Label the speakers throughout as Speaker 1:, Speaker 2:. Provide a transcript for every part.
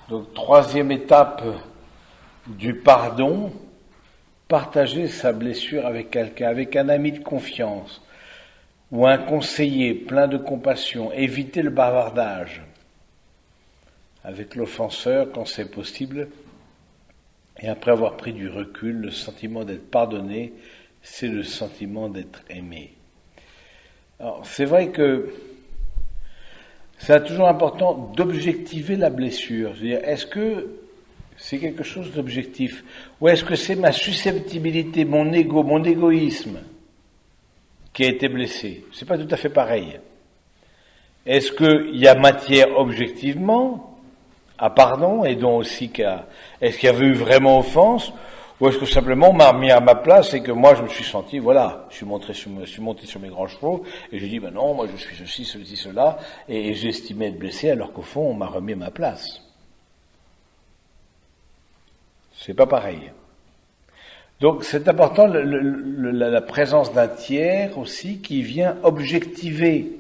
Speaker 1: Donc, troisième étape du pardon, partager sa blessure avec quelqu'un, avec un ami de confiance ou un conseiller plein de compassion, éviter le bavardage avec l'offenseur quand c'est possible, et après avoir pris du recul, le sentiment d'être pardonné, c'est le sentiment d'être aimé. Alors, c'est vrai que c'est toujours important d'objectiver la blessure. Je veux dire, est-ce que c'est quelque chose d'objectif? Ou est-ce que c'est ma susceptibilité, mon ego, mon égoïsme qui a été blessé? C'est pas tout à fait pareil. Est-ce qu'il y a matière objectivement à pardon et donc aussi est-ce qu'il y avait eu vraiment offense? Ou est-ce que simplement on m'a remis à ma place et que moi je me suis senti, voilà, je suis monté sur mes grands chevaux et j'ai dit, ben non, moi je suis ceci, ceci, cela, et j'ai estimé être blessé alors qu'au fond on m'a remis à ma place. C'est pas pareil. Donc c'est important la présence d'un tiers aussi qui vient objectiver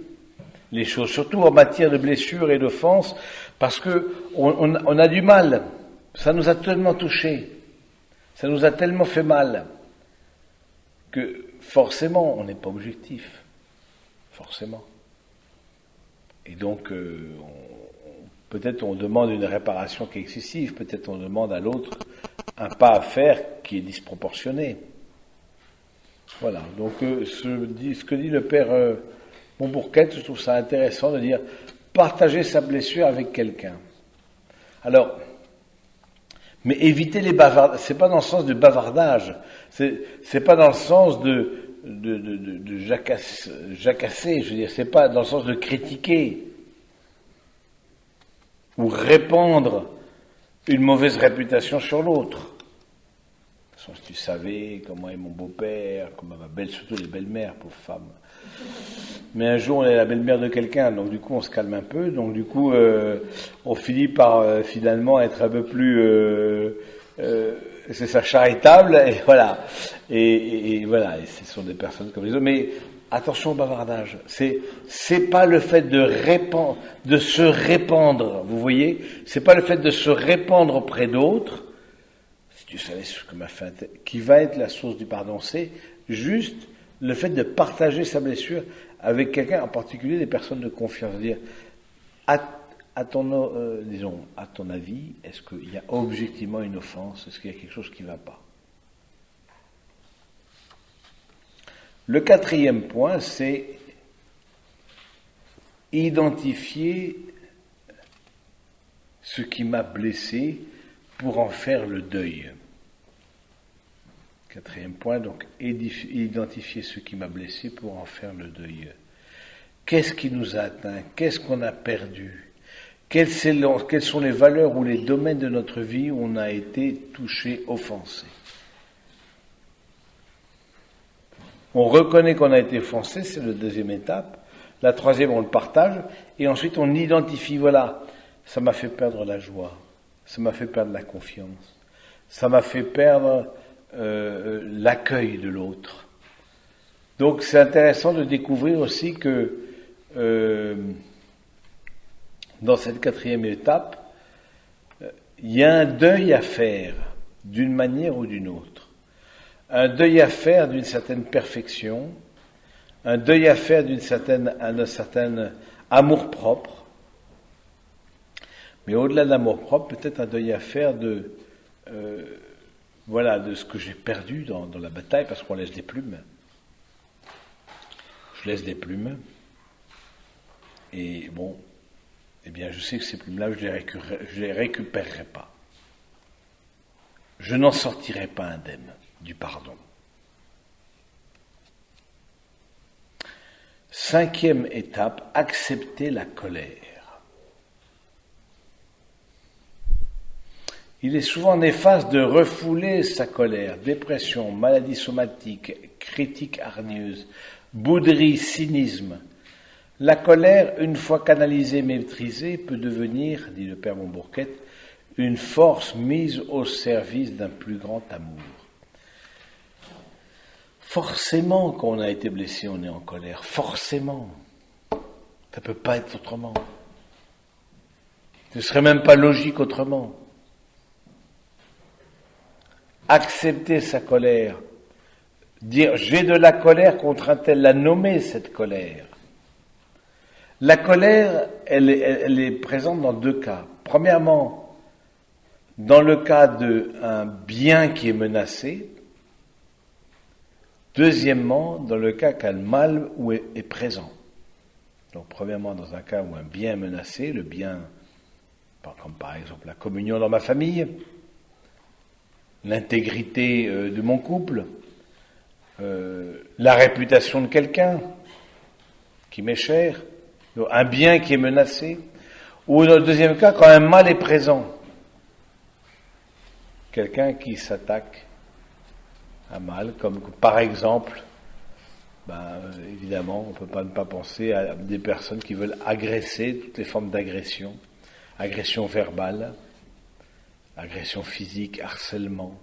Speaker 1: les choses, surtout en matière de blessures et d'offenses, parce que on a du mal. Ça nous a tellement touchés, ça nous a tellement fait mal que forcément on n'est pas objectif, forcément. Et donc peut-être on demande une réparation qui est excessive, peut-être on demande à l'autre un pas à faire qui est disproportionné. Voilà, donc ce que dit le père Montbourquette, je trouve ça intéressant de dire partager sa blessure avec quelqu'un. Alors, mais éviter les bavardages, c'est pas dans le sens de bavardage, c'est pas dans le sens de jacasser, je veux dire, c'est pas dans le sens de critiquer ou répandre une mauvaise réputation sur l'autre. Si tu savais comment est mon beau-père, comment ma belle, surtout les belles-mères, pauvres femmes. Mais un jour, on est la belle-mère de quelqu'un, donc du coup, on se calme un peu, donc du coup, on finit par finalement être un peu plus, c'est ça, charitable, et voilà. Et voilà, et ce sont des personnes comme les autres. Mais attention au bavardage. C'est pas le fait de se répandre, vous voyez, c'est pas le fait de se répandre auprès d'autres. Si tu savais ce que m'a fait, qui va être la source du pardon, c'est juste le fait de partager sa blessure avec quelqu'un, en particulier des personnes de confiance. C'est-à-dire, à ton avis, est-ce qu'il y a objectivement une offense? Est-ce qu'il y a quelque chose qui ne va pas? Le quatrième point, c'est identifier ce qui m'a blessé pour en faire le deuil. Quatrième point, donc, identifier ce qui m'a blessé pour en faire le deuil. Qu'est-ce qui nous a atteint? Qu'est-ce qu'on a perdu? Quelles sont les valeurs ou les domaines de notre vie où on a été touché, offensé? On reconnaît qu'on a été offensé, c'est la deuxième étape. La troisième, on le partage. Et ensuite, on identifie, voilà, ça m'a fait perdre la joie. Ça m'a fait perdre la confiance. Ça m'a fait perdre l'accueil de l'autre. Donc c'est intéressant de découvrir aussi que dans cette quatrième étape, il y a un deuil à faire d'une manière ou d'une autre. Un deuil à faire d'une certaine perfection, un deuil à faire d'un certain amour-propre, mais au-delà de l'amour-propre, peut-être un deuil à faire de ce que j'ai perdu dans la bataille, parce qu'on laisse des plumes. Je laisse des plumes, et bon, eh bien, je sais que ces plumes-là, je les récupérerai pas. Je n'en sortirai pas indemne du pardon. Cinquième étape, accepter la colère. Il est souvent néfaste de refouler sa colère, dépression, maladie somatique, critique hargneuse, bouderie, cynisme. La colère, une fois canalisée, maîtrisée, peut devenir, dit le père Montbourquette, une force mise au service d'un plus grand amour. Forcément, quand on a été blessé, on est en colère. Forcément. Ça ne peut pas être autrement. Ce serait même pas logique autrement. Accepter sa colère, dire j'ai de la colère contre un tel, la nommer cette colère. La colère, elle est présente dans deux cas. Premièrement, dans le cas d'un bien qui est menacé. Deuxièmement, dans le cas qu'un mal est présent. Donc, premièrement, dans un cas où un bien est menacé, le bien, comme par exemple la communion dans ma famille, l'intégrité de mon couple, la réputation de quelqu'un qui m'est cher, un bien qui est menacé, ou dans le deuxième cas, quand un mal est présent, quelqu'un qui s'attaque à mal, comme par exemple, évidemment, on ne peut pas ne pas penser à des personnes qui veulent agresser, toutes les formes d'agression, agression verbale, agression physique, harcèlement.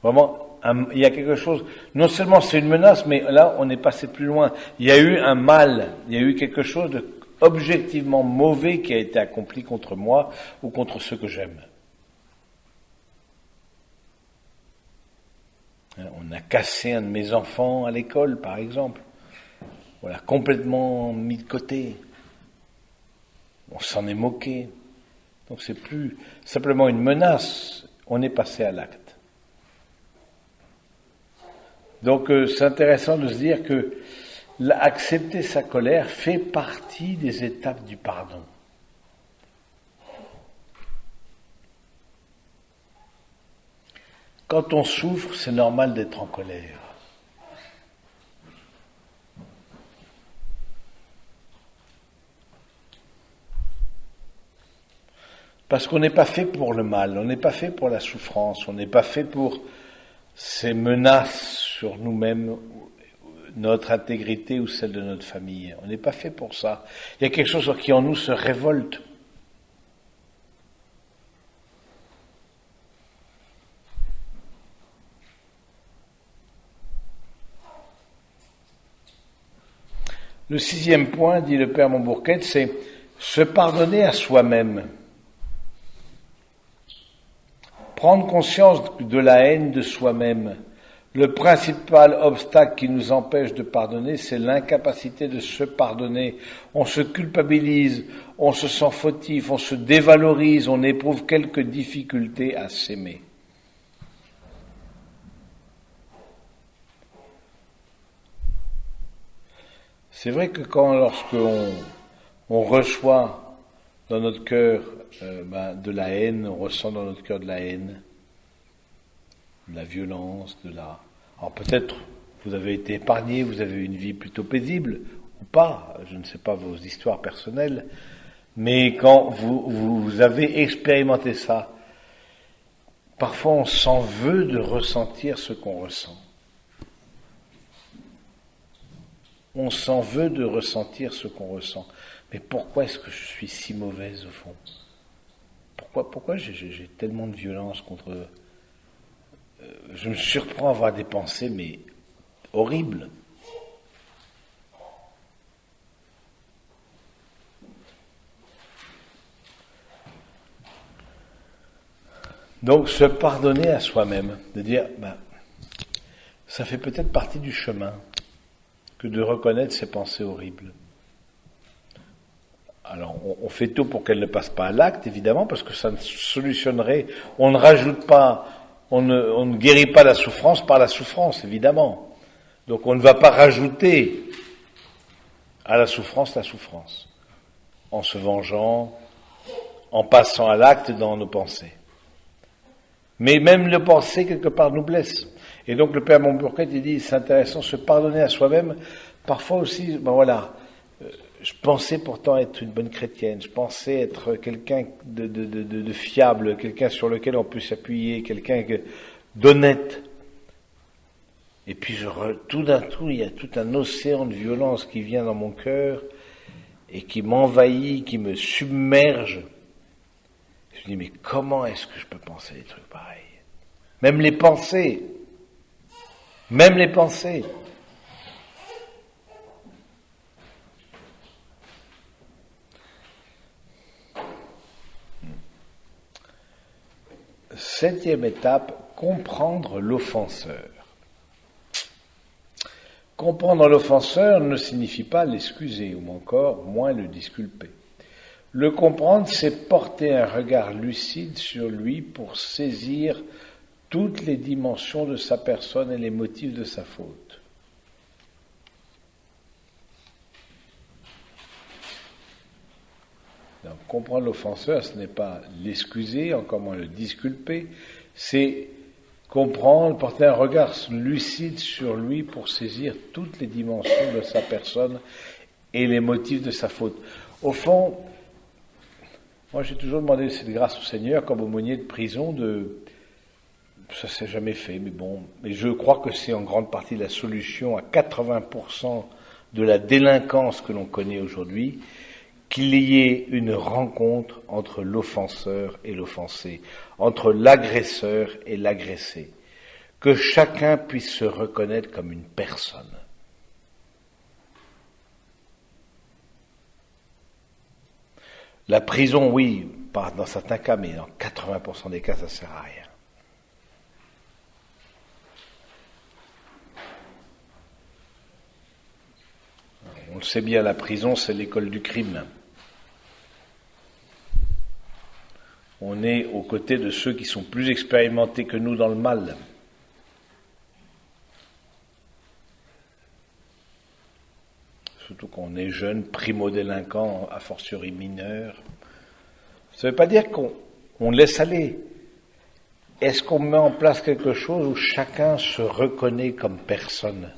Speaker 1: Vraiment, il y a quelque chose, non seulement c'est une menace, mais là, on est passé plus loin. Il y a eu un mal, il y a eu quelque chose de objectivement mauvais qui a été accompli contre moi ou contre ceux que j'aime. On a cassé un de mes enfants à l'école, par exemple. On l'a complètement mis de côté. On s'en est moqué. Donc c'est plus simplement une menace, on est passé à l'acte. Donc c'est intéressant de se dire que accepter sa colère fait partie des étapes du pardon. Quand on souffre, c'est normal d'être en colère. Parce qu'on n'est pas fait pour le mal, on n'est pas fait pour la souffrance, on n'est pas fait pour ces menaces sur nous-mêmes, notre intégrité ou celle de notre famille. On n'est pas fait pour ça. Il y a quelque chose qui en nous se révolte. Le 6e point, dit le Père Montbourquet, c'est se pardonner à soi-même. Prendre conscience de la haine de soi-même. Le principal obstacle qui nous empêche de pardonner, c'est l'incapacité de se pardonner. On se culpabilise, on se sent fautif, on se dévalorise, on éprouve quelques difficultés à s'aimer. C'est vrai que lorsqu'on reçoit dans notre cœur de la haine, on ressent dans notre cœur de la haine, de la violence, Alors peut-être vous avez été épargné, vous avez eu une vie plutôt paisible, ou pas, je ne sais pas vos histoires personnelles, mais quand vous avez expérimenté ça, parfois on s'en veut de ressentir ce qu'on ressent. On s'en veut de ressentir ce qu'on ressent. Mais pourquoi est-ce que je suis si mauvaise au fond ? Pourquoi j'ai tellement de violence contre... je me surprends à avoir des pensées, mais horribles. Donc se pardonner à soi-même, de dire, ça fait peut-être partie du chemin que de reconnaître ces pensées horribles. Alors, on fait tout pour qu'elles ne passent pas à l'acte, évidemment, parce que ça ne solutionnerait, on ne rajoute pas, on ne guérit pas la souffrance par la souffrance, évidemment. Donc on ne va pas rajouter à la souffrance, en se vengeant, en passant à l'acte dans nos pensées. Mais même le penser, quelque part, nous blesse. Et donc le Père Montbourquet, il dit, c'est intéressant, se pardonner à soi-même, parfois aussi, je pensais pourtant être une bonne chrétienne, je pensais être quelqu'un de fiable, quelqu'un sur lequel on peut s'appuyer, quelqu'un d'honnête. Et puis tout d'un coup, il y a tout un océan de violence qui vient dans mon cœur et qui m'envahit, qui me submerge. Je me dis, mais comment est-ce que je peux penser des trucs pareils ? Même les pensées. Septième étape, comprendre l'offenseur. Comprendre l'offenseur ne signifie pas l'excuser, ou encore moins le disculper. Le comprendre, c'est porter un regard lucide sur lui pour saisir toutes les dimensions de sa personne et les motifs de sa faute. Donc, comprendre l'offenseur, ce n'est pas l'excuser, encore moins le disculper, c'est comprendre, porter un regard lucide sur lui pour saisir toutes les dimensions de sa personne et les motifs de sa faute. Au fond, moi j'ai toujours demandé cette grâce au Seigneur comme aumônier de prison ça s'est jamais fait, mais bon, mais je crois que c'est en grande partie la solution à 80% de la délinquance que l'on connaît aujourd'hui, qu'il y ait une rencontre entre l'offenseur et l'offensé, entre l'agresseur et l'agressé, que chacun puisse se reconnaître comme une personne. La prison, oui, dans certains cas, mais dans 80% des cas, ça ne sert à rien. On le sait bien, la prison, c'est l'école du crime. On est aux côtés de ceux qui sont plus expérimentés que nous dans le mal. Surtout qu'on est jeune, primo-délinquant, a fortiori mineur. Ça ne veut pas dire qu'on laisse aller. Est-ce qu'on met en place quelque chose où chacun se reconnaît comme personne ?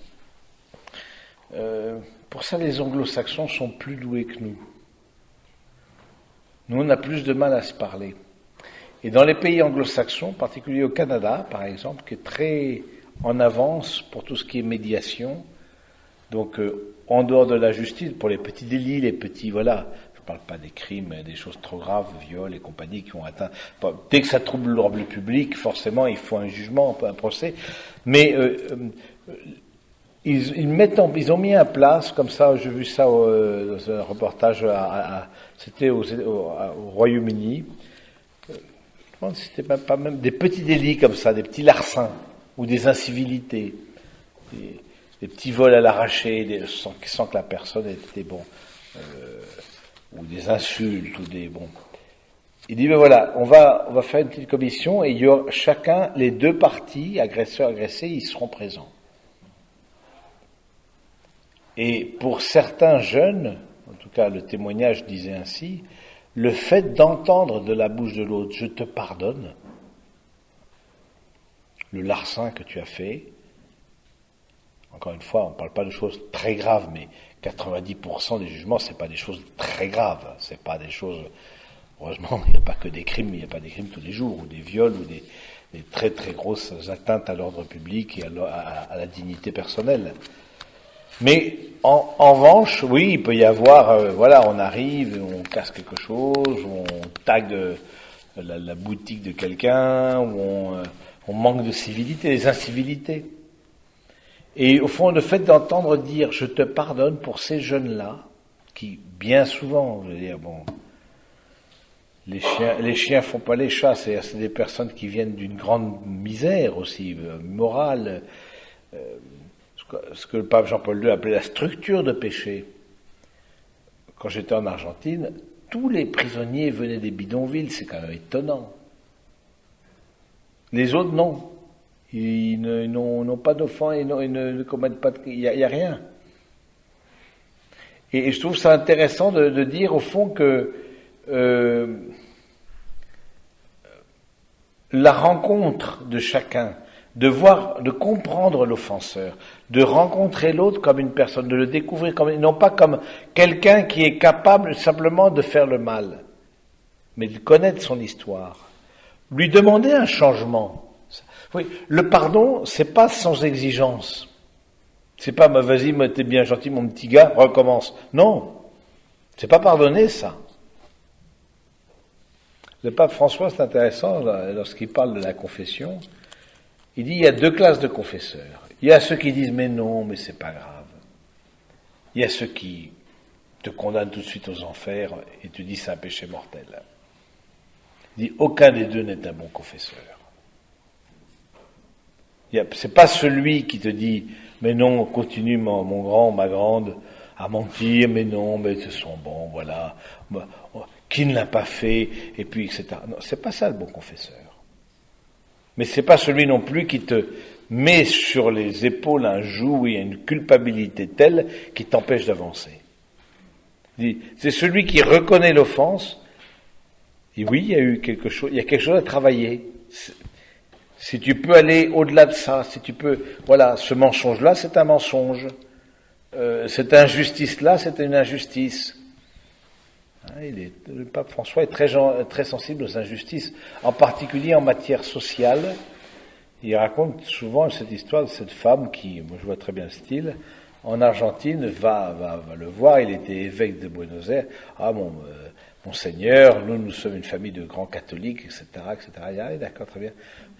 Speaker 1: Pour ça, les anglo-saxons sont plus doués que nous. Nous, on a plus de mal à se parler. Et dans les pays anglo-saxons, en particulier au Canada, par exemple, qui est très en avance pour tout ce qui est médiation, donc en dehors de la justice, pour les petits délits, les petits, voilà, je ne parle pas des crimes, des choses trop graves, viols et compagnie qui ont atteint, dès que ça trouble l'ordre public, forcément, il faut un jugement, un procès, mais ils ont mis en place, comme ça, j'ai vu ça dans un reportage, c'était au Royaume-Uni, c'était pas même des petits délits comme ça, des petits larcins, ou des incivilités, des petits vols à l'arraché, sans que la personne était ou des insultes, ou des Il dit, ben voilà, on va faire une petite commission, et il y aura chacun, les deux parties, agresseurs, agressés, ils seront présents. Et pour certains jeunes, en tout cas le témoignage disait ainsi, le fait d'entendre de la bouche de l'autre « je te pardonne », le larcin que tu as fait, encore une fois, on ne parle pas de choses très graves, mais 90% des jugements, c'est pas des choses très graves, c'est pas des choses, heureusement, il n'y a pas que des crimes, il n'y a pas des crimes tous les jours, ou des viols, ou des très très grosses atteintes à l'ordre public et à la dignité personnelle. Mais en revanche, oui, il peut y avoir, voilà, on arrive, on casse quelque chose, on tague la boutique de quelqu'un, ou on manque de civilité, des incivilités. Et au fond, le fait d'entendre dire « je te pardonne » pour ces jeunes-là, qui bien souvent, je veux dire, les chiens font pas les chats, c'est des personnes qui viennent d'une grande misère aussi, morale, ce que le pape Jean-Paul II appelait la structure de péché. Quand j'étais en Argentine, tous les prisonniers venaient des bidonvilles, c'est quand même étonnant. Les autres, non. Ils n'ont pas d'offense, ils ne commettent pas il y a rien. Et je trouve ça intéressant de dire au fond que la rencontre de chacun, de comprendre l'offenseur, de rencontrer l'autre comme une personne, de le découvrir non pas comme quelqu'un qui est capable simplement de faire le mal, mais de connaître son histoire, lui demander un changement. Oui, le pardon, c'est pas sans exigence. C'est pas, vas-y, t'es bien gentil, mon petit gars, recommence. Non, c'est pas pardonner ça. Le pape François, c'est intéressant, lorsqu'il parle de la confession, il dit il y a deux classes de confesseurs. Il y a ceux qui disent mais non, mais c'est pas grave. Il y a ceux qui te condamnent tout de suite aux enfers et te disent c'est un péché mortel. Il dit, aucun des deux n'est un bon confesseur. C'est pas celui qui te dit, mais non, continue mon grand, ma grande, à mentir, mais non, mais ce sont bons, voilà, qui ne l'a pas fait, et puis, etc. Non, c'est pas ça le bon confesseur. Mais c'est pas celui non plus qui te met sur les épaules un joug et une culpabilité telle qui t'empêche d'avancer. C'est celui qui reconnaît l'offense, et oui, il y a quelque chose à travailler. Si tu peux aller au-delà de ça, si tu peux, voilà, ce mensonge-là, c'est un mensonge. Cette injustice-là, c'est une injustice. Le pape François est très sensible aux injustices, en particulier en matière sociale. Il raconte souvent cette histoire de cette femme qui, moi je vois très bien le style, en Argentine, va le voir. Il était évêque de Buenos Aires. Ah, Monseigneur, nous sommes une famille de grands catholiques, etc., etc. Ah, d'accord, très bien.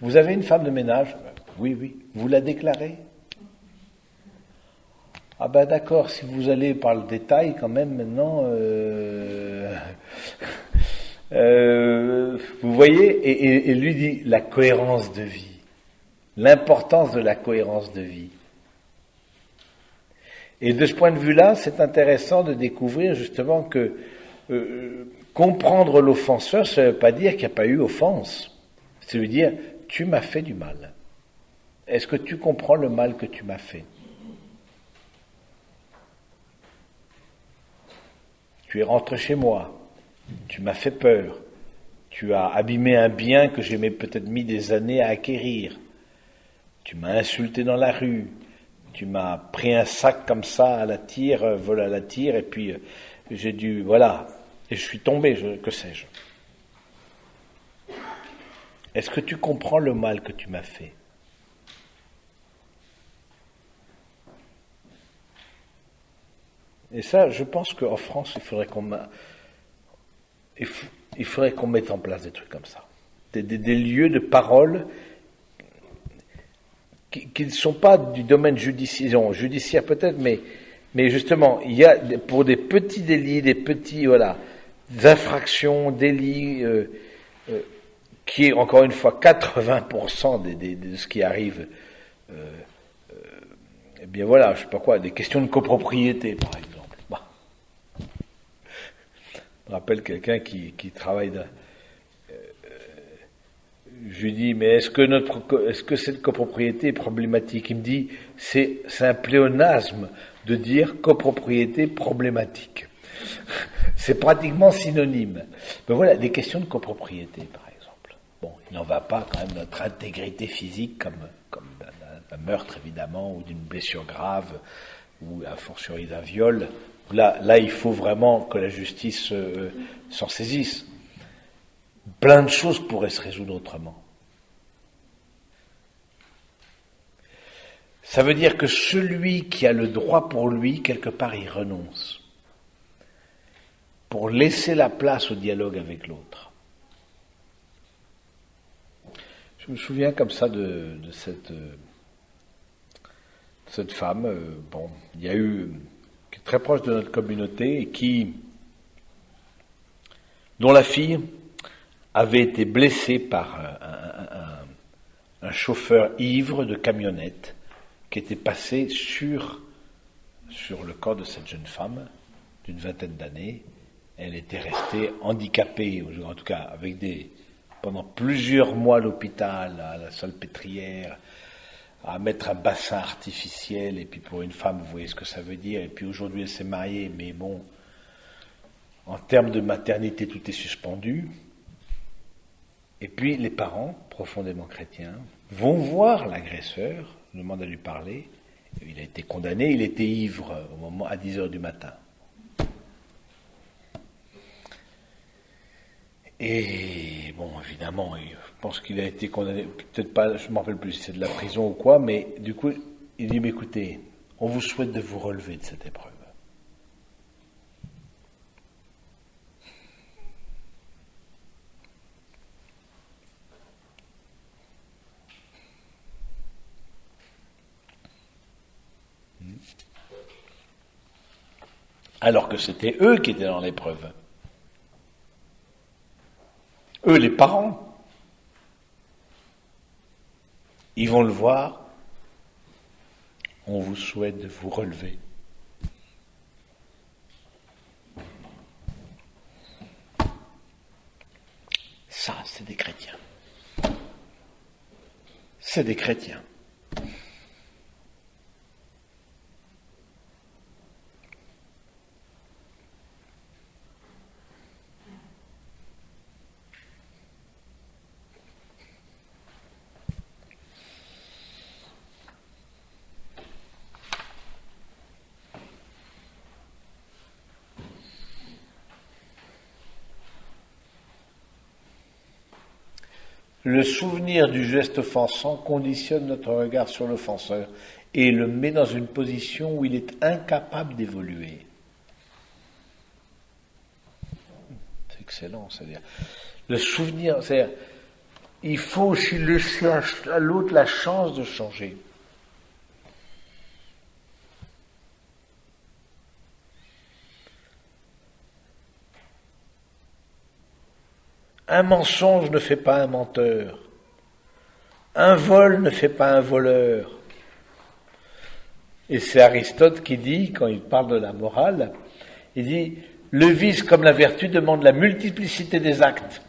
Speaker 1: Vous avez une femme de ménage? Oui, oui. Vous la déclarez? Ah ben d'accord, si vous allez par le détail, quand même, maintenant, vous voyez, et lui dit la cohérence de vie, l'importance de la cohérence de vie. Et de ce point de vue-là, c'est intéressant de découvrir justement que comprendre l'offenseur, ça ne veut pas dire qu'il n'y a pas eu offense. Ça veut dire, tu m'as fait du mal. Est-ce que tu comprends le mal que tu m'as fait? Tu es rentré chez moi, tu m'as fait peur, tu as abîmé un bien que j'ai peut-être mis des années à acquérir, tu m'as insulté dans la rue, tu m'as pris un sac comme ça à la tire, vol à la tire, et puis j'ai dû, voilà, et je suis tombé, que sais-je. Est-ce que tu comprends le mal que tu m'as fait? Et ça, je pense qu'en France, il faudrait qu'on mette en place des trucs comme ça. Des lieux de parole qui ne sont pas du domaine judiciaire peut-être, mais justement, il y a pour des petits délits, des petits, voilà, des infractions, délits, qui est encore une fois 80% de ce qui arrive, eh bien voilà, je sais pas quoi, des questions de copropriété, par exemple. Je me rappelle quelqu'un qui travaille je lui dis, mais est-ce que cette copropriété est problématique? Il me dit, c'est un pléonasme de dire copropriété problématique. C'est pratiquement synonyme. Mais voilà, des questions de copropriété, par exemple. Bon, il n'en va pas quand même de notre intégrité physique comme d'un meurtre, évidemment, ou d'une blessure grave, ou a fortiori d'un viol. Là, il faut vraiment que la justice s'en saisisse. Plein de choses pourraient se résoudre autrement. Ça veut dire que celui qui a le droit pour lui, quelque part, il renonce. Pour laisser la place au dialogue avec l'autre. Je me souviens comme ça de cette femme, il y a eu, qui est très proche de notre communauté, et dont la fille avait été blessée par un chauffeur ivre de camionnette qui était passé sur le corps de cette jeune femme d'une vingtaine d'années. Elle était restée handicapée, ou en tout cas pendant plusieurs mois à l'hôpital, à la salpêtrière, à mettre un bassin artificiel, et puis pour une femme, vous voyez ce que ça veut dire, et puis aujourd'hui elle s'est mariée, mais bon, en termes de maternité, tout est suspendu. Et puis les parents, profondément chrétiens, vont voir l'agresseur, demandent à lui parler. Il a été condamné, il était ivre à 10h du matin. Et bon, évidemment, je pense qu'il a été condamné, peut-être pas, je ne me rappelle plus si c'est de la prison ou quoi, mais du coup, il dit, mais écoutez, on vous souhaite de vous relever de cette épreuve. Alors que c'était eux qui étaient dans l'épreuve. Eux eux, les parents, ils vont le voir. On vous souhaite de vous relever. Ça, c'est des chrétiens. C'est des chrétiens. Le souvenir du geste offensant conditionne notre regard sur l'offenseur et le met dans une position où il est incapable d'évoluer. C'est excellent, c'est-à-dire. Le souvenir, c'est-à-dire, il faut aussi laisser à l'autre la chance de changer. Un mensonge ne fait pas un menteur. Un vol ne fait pas un voleur. Et c'est Aristote qui dit, quand il parle de la morale, il dit, le vice comme la vertu demande la multiplicité des actes.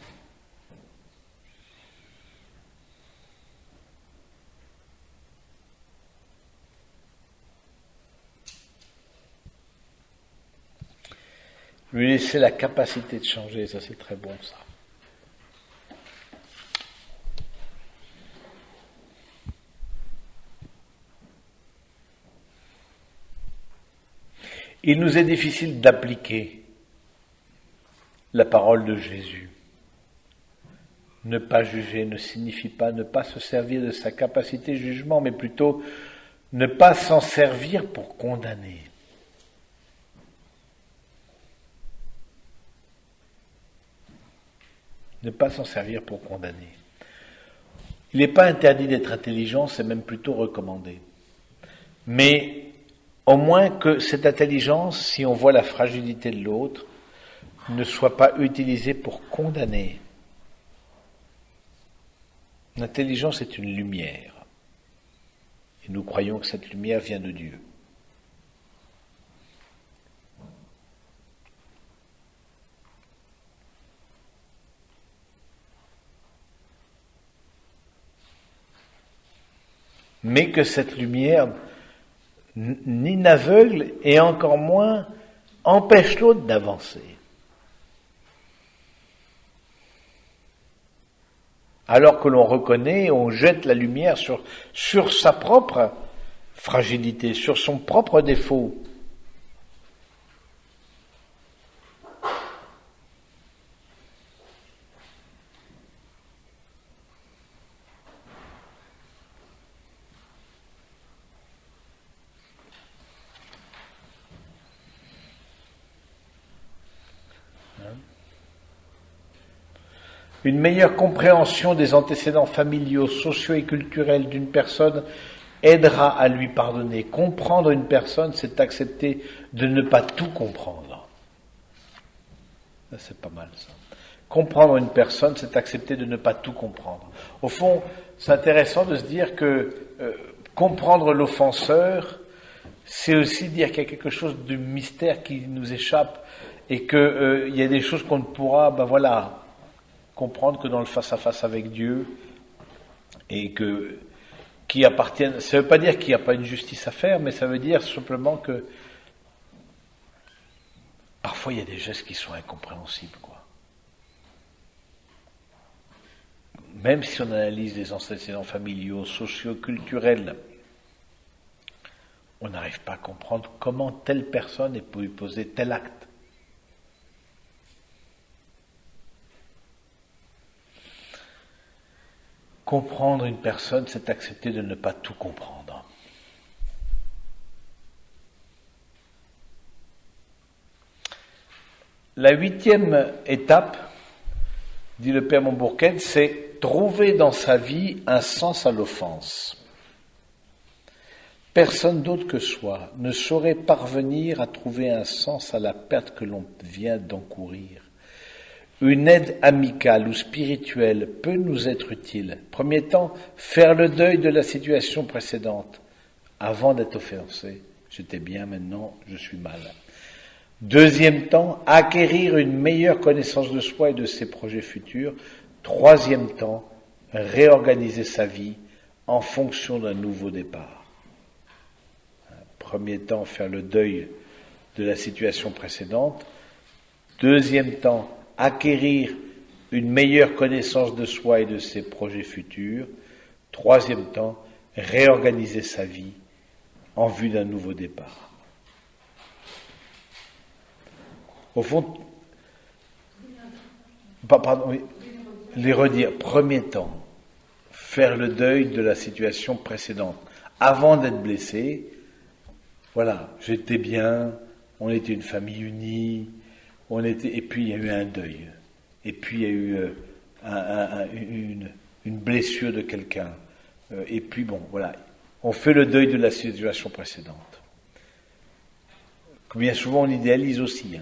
Speaker 1: Lui laisser la capacité de changer, ça c'est très bon ça. Il nous est difficile d'appliquer la parole de Jésus. Ne pas juger ne signifie pas ne pas se servir de sa capacité de jugement, mais plutôt ne pas s'en servir pour condamner. Ne pas s'en servir pour condamner. Il n'est pas interdit d'être intelligent, c'est même plutôt recommandé. Mais au moins que cette intelligence, si on voit la fragilité de l'autre, ne soit pas utilisée pour condamner. L'intelligence est une lumière. Et nous croyons que cette lumière vient de Dieu. Mais que cette lumière ni n'aveugle et encore moins empêche l'autre d'avancer. Alors que l'on reconnaît, on jette la lumière sur sa propre fragilité, sur son propre défaut. Une meilleure compréhension des antécédents familiaux, sociaux et culturels d'une personne aidera à lui pardonner. Comprendre une personne, c'est accepter de ne pas tout comprendre. Ça, c'est pas mal, ça. Comprendre une personne, c'est accepter de ne pas tout comprendre. Au fond, c'est intéressant de se dire que comprendre l'offenseur, c'est aussi dire qu'il y a quelque chose de mystère qui nous échappe et qu'il y a des choses qu'on ne pourra, comprendre que dans le face-à-face avec Dieu et qui appartiennent. Ça ne veut pas dire qu'il n'y a pas une justice à faire, mais ça veut dire simplement que parfois il y a des gestes qui sont incompréhensibles, quoi. Même si on analyse les antécédents familiaux, sociaux, culturels, on n'arrive pas à comprendre comment telle personne ait pu poser tel acte. Comprendre une personne, c'est accepter de ne pas tout comprendre. La 8e étape, dit le Père Montbourquet, c'est trouver dans sa vie un sens à l'offense. Personne d'autre que soi ne saurait parvenir à trouver un sens à la perte que l'on vient d'encourir. une aide amicale ou spirituelle peut nous être utile. Premier temps, faire le deuil de la situation précédente avant d'être offensé. J'étais bien, maintenant je suis mal. Deuxième temps, acquérir une meilleure connaissance de soi et de ses projets futurs. Troisième temps, réorganiser sa vie en fonction d'un nouveau départ. Premier temps, faire le deuil de la situation précédente. Deuxième temps, acquérir une meilleure connaissance de soi et de ses projets futurs. Troisième temps, réorganiser sa vie en vue d'un nouveau départ. Au fond, les redire. Premier temps, faire le deuil de la situation précédente. Avant d'être blessé, voilà, j'étais bien, on était une famille unie, et puis il y a eu un deuil, et puis il y a eu une blessure de quelqu'un, et puis bon, voilà, on fait le deuil de la situation précédente. Bien souvent on idéalise aussi.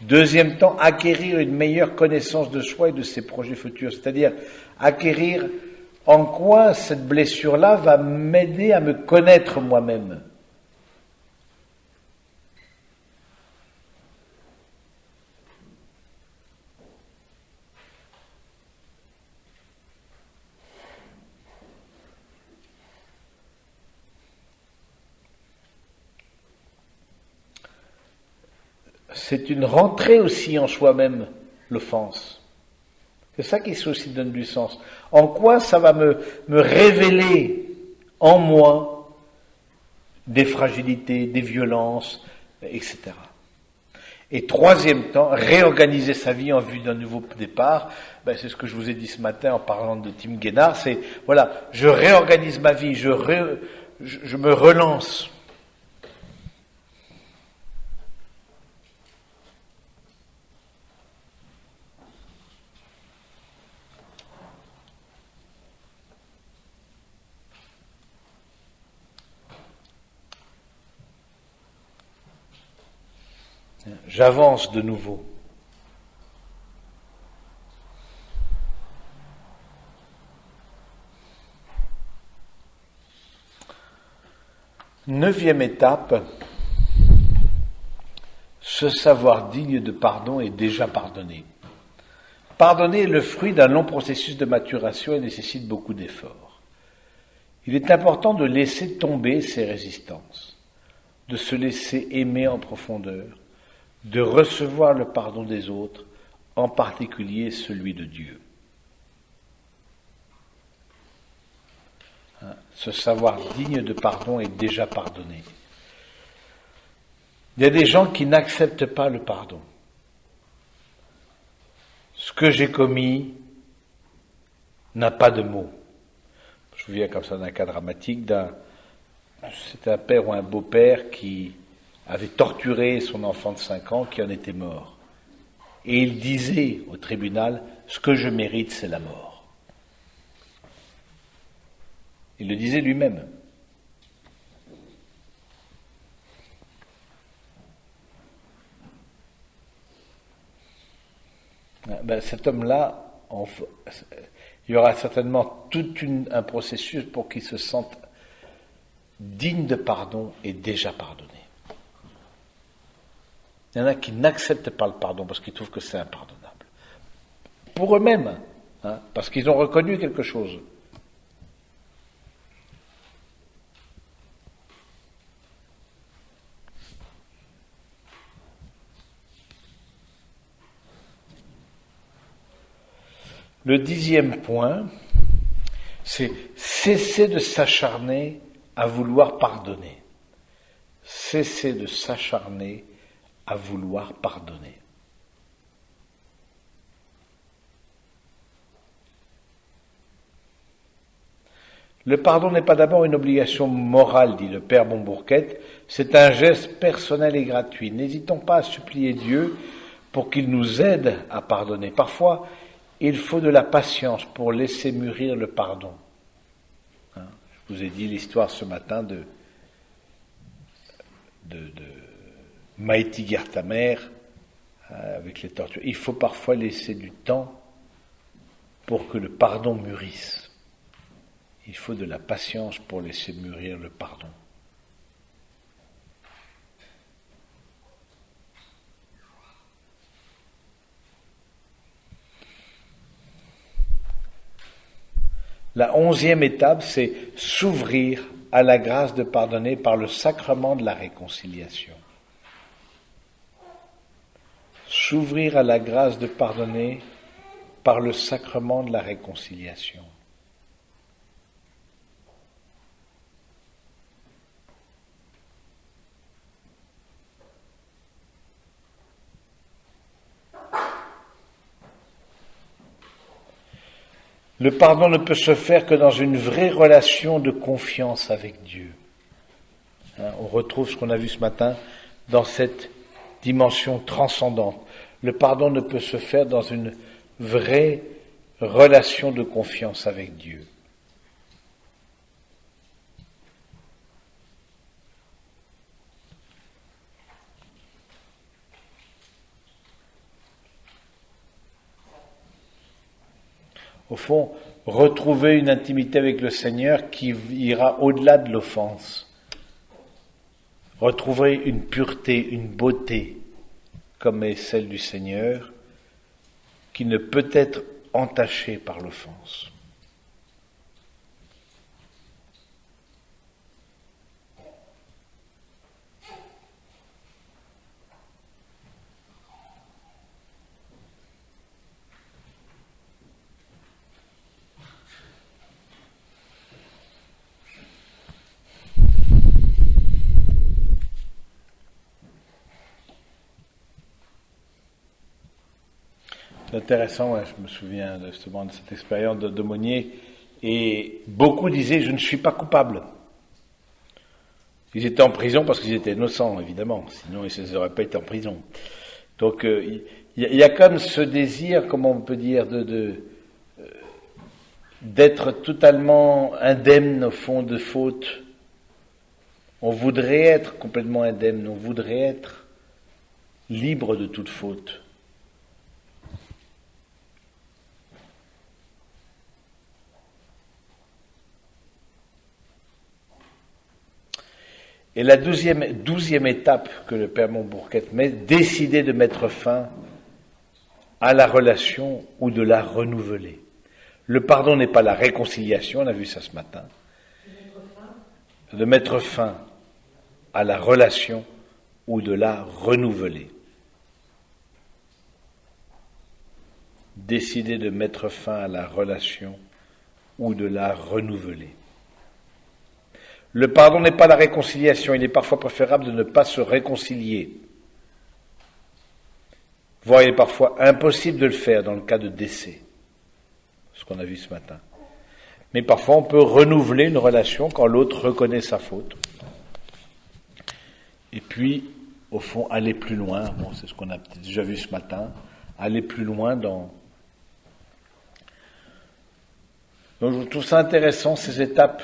Speaker 1: Deuxième temps, acquérir une meilleure connaissance de soi et de ses projets futurs, c'est-à-dire acquérir en quoi cette blessure-là va m'aider à me connaître moi-même. C'est une rentrée aussi en soi-même, l'offense. C'est ça qui aussi donne du sens. En quoi ça va me révéler en moi des fragilités, des violences, etc. Et troisième temps, réorganiser sa vie en vue d'un nouveau départ. C'est ce que je vous ai dit ce matin en parlant de Tim Guénard. C'est, voilà, je réorganise ma vie, je me relance. J'avance de nouveau. Neuvième étape, se savoir digne de pardon et déjà pardonné. Pardonner est le fruit d'un long processus de maturation et nécessite beaucoup d'efforts. Il est important de laisser tomber ses résistances, de se laisser aimer en profondeur, de recevoir le pardon des autres, en particulier celui de Dieu. Se savoir digne de pardon est déjà pardonné. Il y a des gens qui n'acceptent pas le pardon. Ce que j'ai commis n'a pas de mots. Je me souviens comme ça d'un cas dramatique c'était un père ou un beau-père qui avait torturé son enfant de 5 ans qui en était mort. Et il disait au tribunal, ce que je mérite, c'est la mort. Il le disait lui-même. Cet homme-là, il y aura certainement tout un processus pour qu'il se sente digne de pardon et déjà pardonné. Il y en a qui n'acceptent pas le pardon parce qu'ils trouvent que c'est impardonnable. Pour eux-mêmes, parce qu'ils ont reconnu quelque chose. Le 10e point, c'est cesser de s'acharner à vouloir pardonner. Cesser de s'acharner à vouloir pardonner. Le pardon n'est pas d'abord une obligation morale, dit le Père Bombourquette, c'est un geste personnel et gratuit. N'hésitons pas à supplier Dieu pour qu'il nous aide à pardonner. Parfois, il faut de la patience pour laisser mûrir le pardon. Je vous ai dit l'histoire ce matin de Maïti Guertamer, avec les tortures. Il faut parfois laisser du temps pour que le pardon mûrisse. Il faut de la patience pour laisser mûrir le pardon. La 11e étape, c'est s'ouvrir à la grâce de pardonner par le sacrement de la réconciliation. S'ouvrir à la grâce de pardonner par le sacrement de la réconciliation. Le pardon ne peut se faire que dans une vraie relation de confiance avec Dieu. On retrouve ce qu'on a vu ce matin dans cette dimension transcendante. Le pardon ne peut se faire dans une vraie relation de confiance avec Dieu. Au fond, retrouver une intimité avec le Seigneur qui ira au-delà de l'offense. Retrouver une pureté, une beauté, comme est celle du Seigneur, qui ne peut être entachée par l'offense. C'est intéressant, je me souviens justement de cette expérience d'aumônier, et beaucoup disaient « je ne suis pas coupable ». Ils étaient en prison parce qu'ils étaient innocents, évidemment, sinon ils n'auraient pas été en prison. Donc il y a comme ce désir, comment on peut dire, d'être totalement indemne au fond de faute. On voudrait être complètement indemne, on voudrait être libre de toute faute. Et la 12e étape que le Père Montbourquet met, décider de mettre fin à la relation ou de la renouveler. Le pardon n'est pas la réconciliation, on a vu ça ce matin. De mettre fin à la relation ou de la renouveler. Décider de mettre fin à la relation ou de la renouveler. Le pardon n'est pas la réconciliation, il est parfois préférable de ne pas se réconcilier. Voire il est parfois impossible de le faire dans le cas de décès, ce qu'on a vu ce matin. Mais parfois on peut renouveler une relation quand l'autre reconnaît sa faute. Et puis, au fond, aller plus loin, bon, c'est ce qu'on a déjà vu ce matin, aller plus loin dans... Donc je trouve ça intéressant, ces étapes.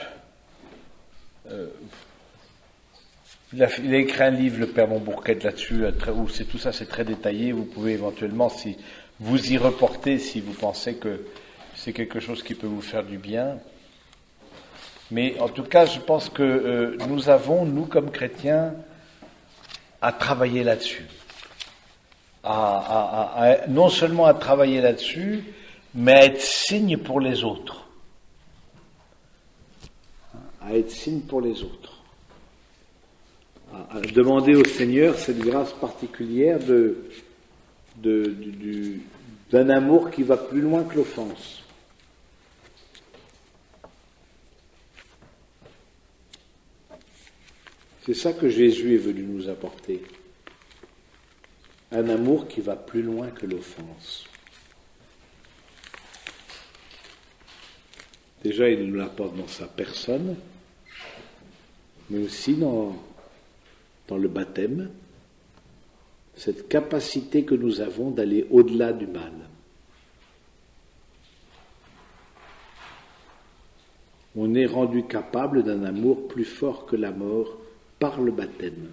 Speaker 1: Il a écrit un livre, le Père Montbourquet, là-dessus, où c'est tout ça, c'est très détaillé. Vous pouvez éventuellement, si vous y reportez, si vous pensez que c'est quelque chose qui peut vous faire du bien. Mais en tout cas, je pense que nous avons, nous comme chrétiens, à travailler là-dessus. Non seulement à travailler là-dessus, mais à être signe pour les autres. À être signe pour les autres. À demander au Seigneur cette grâce particulière d'un amour qui va plus loin que l'offense. C'est ça que Jésus est venu nous apporter. Un amour qui va plus loin que l'offense. Déjà, il nous l'apporte dans sa personne, mais aussi dans le baptême, cette capacité que nous avons d'aller au-delà du mal. On est rendu capable d'un amour plus fort que la mort par le baptême.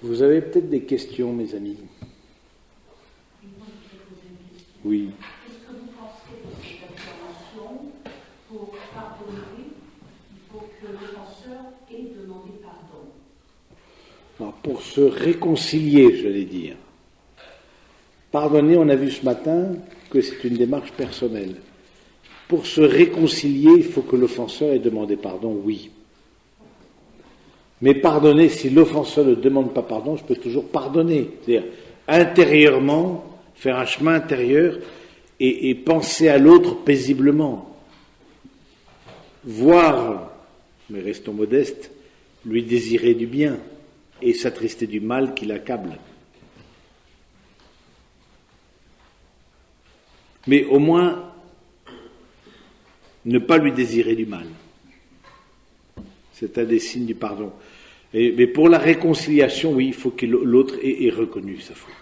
Speaker 1: Vous avez peut-être des questions, mes amis? Oui.
Speaker 2: Qu'est-ce que vous pensez de cette affirmation? Pour pardonner, il faut que l'offenseur ait demandé pardon.
Speaker 1: Alors, pour se réconcilier, j'allais dire. Pardonner, on a vu ce matin que c'est une démarche personnelle. Pour se réconcilier, il faut que l'offenseur ait demandé pardon, oui. Mais pardonner, si l'offenseur ne demande pas pardon, je peux toujours pardonner. C'est-à-dire, intérieurement, faire un chemin intérieur et penser à l'autre paisiblement. Voir, mais restons modestes, lui désirer du bien et s'attrister du mal qui l'accable. Mais au moins, ne pas lui désirer du mal. C'est un des signes du pardon. Mais pour la réconciliation, oui, il faut que l'autre ait reconnu sa faute.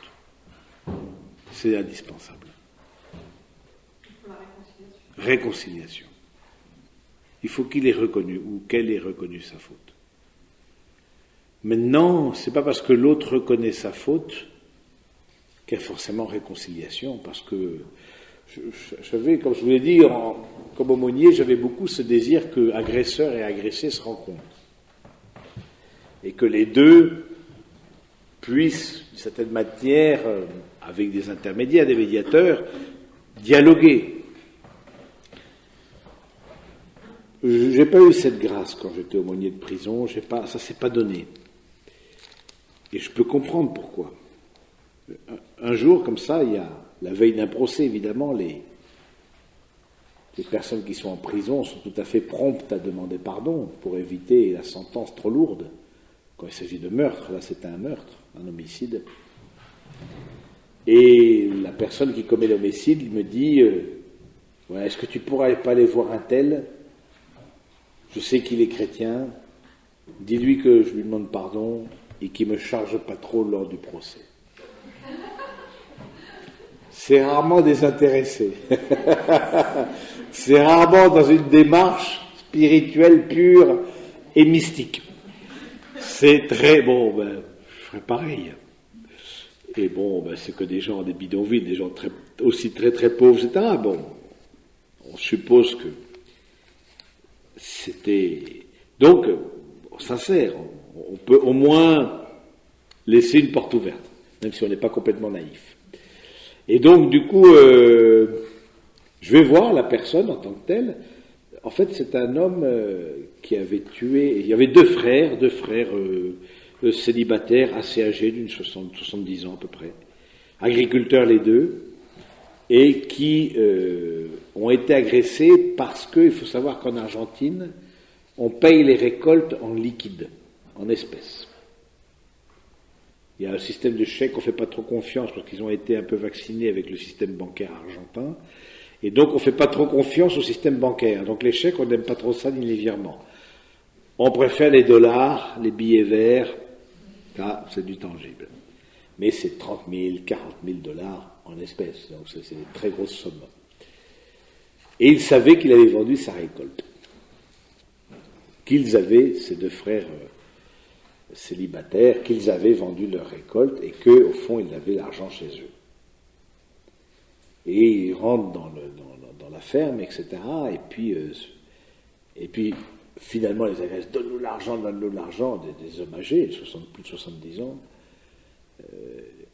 Speaker 1: C'est indispensable.
Speaker 3: Pour la réconciliation.
Speaker 1: Réconciliation. Il faut qu'il ait reconnu, ou qu'elle ait reconnu sa faute. Maintenant, c'est pas parce que l'autre reconnaît sa faute qu'il y a forcément réconciliation, parce que j'avais, comme je vous l'ai dit, comme aumônier, j'avais beaucoup ce désir que agresseur et agressé se rencontrent. Et que les deux puissent, d'une certaine manière, avec des intermédiaires, des médiateurs, dialoguer. J'ai pas eu cette grâce quand j'étais aumônier de prison, ça s'est pas donné. Et je peux comprendre pourquoi. Un jour, comme ça, il y a la veille d'un procès, évidemment, les personnes qui sont en prison sont tout à fait promptes à demander pardon pour éviter la sentence trop lourde. Quand il s'agit de meurtre, là c'était un meurtre, un homicide. Et la personne qui commet l'homicide me dit ouais, est-ce que tu pourrais pas aller voir un tel? Je sais qu'il est chrétien, dis-lui que je lui demande pardon et qu'il me charge pas trop lors du procès. C'est rarement désintéressé. C'est rarement dans une démarche spirituelle pure et mystique. C'est très bon, je ferais pareil. Et bon, c'est que des gens, des bidonvilles, des gens aussi très très pauvres, etc. Bon, on suppose que c'était... Donc, sincère, on peut au moins laisser une porte ouverte, même si on n'est pas complètement naïf. Et donc, du coup, je vais voir la personne en tant que telle. En fait, c'est un homme qui avait tué... Il y avait deux frères célibataires, assez âgés, d'une 70 ans à peu près, agriculteurs les deux, et qui ont été agressés parce qu'il faut savoir qu'en Argentine, on paye les récoltes en liquide, en espèces. Il y a un système de chèques, on ne fait pas trop confiance parce qu'ils ont été un peu vaccinés avec le système bancaire argentin, et donc on ne fait pas trop confiance au système bancaire. Donc les chèques, on n'aime pas trop ça, ni les virements. On préfère les dollars, les billets verts, là c'est du tangible. Mais c'est 30 000, 40 000 dollars en espèces, donc c'est des très grosses sommes. Et il savait qu'il avait vendu sa récolte. Qu'ils avaient, ces deux frères célibataires, qu'ils avaient vendu leur récolte et qu'au fond, ils avaient l'argent chez eux. Et ils rentrent dans la ferme, etc. Et puis finalement, les agressent, donne-nous l'argent, des hommes âgés, plus de 70 ans.